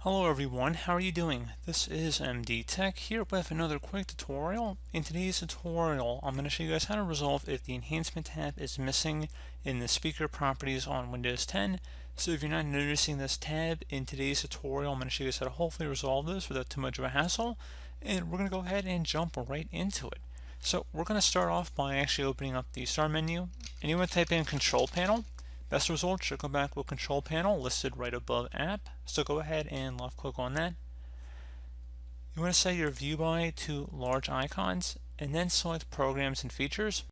Hello everyone, how are you doing? This is MD Tech here with another quick tutorial. In today's tutorial, I'm going to show you guys how to resolve if the enhancement tab is missing in the speaker properties on Windows 10. So if you're not noticing this tab in today's tutorial, I'm going to show you guys how to hopefully resolve this without too much of a hassle. And we're going to go ahead and jump right into it. So we're going to start off by actually opening up the start menu, and you want to type in Control Panel. Best result should come back with Control Panel listed right above App. So go ahead and left click on that. You want to set your view by to large icons and then select Programs and Features.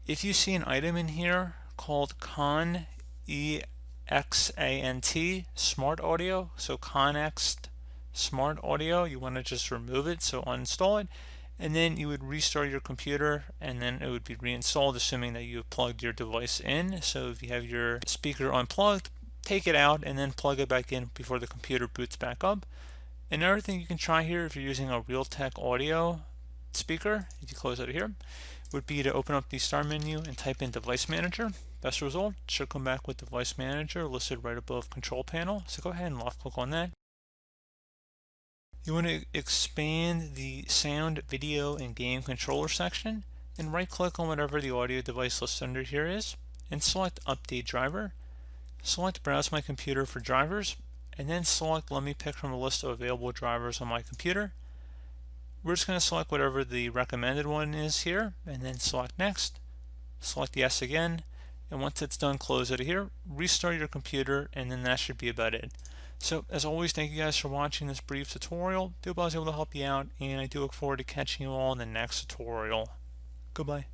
If you see an item in here called Con EXANT Smart Audio, so Connext Smart Audio, you want to just remove it, so uninstall it, and then you would restart your computer and then it would be reinstalled, assuming that you have plugged your device in. So if you have your speaker unplugged, take it out and then plug it back in before the computer boots back up. Another thing you can try here, if you're using a Realtek audio speaker, if you close out of here, would be to open up the start menu and type in Device Manager. Best result should come back with Device Manager listed right above Control Panel. So go ahead and left click on that. You want to expand the sound, video, and game controller section and right click on whatever the audio device listed under here is and select Update Driver. Select Browse My Computer for drivers and then select Let me pick from a list of available drivers on my computer. We're just going to select whatever the recommended one is here and then select Next. Select Yes again, and once it's done, close out of here, restart your computer, and then that should be about it. So as always, thank you guys for watching this brief tutorial. I hope I was able to help you out, and I do look forward to catching you all in the next tutorial. Goodbye.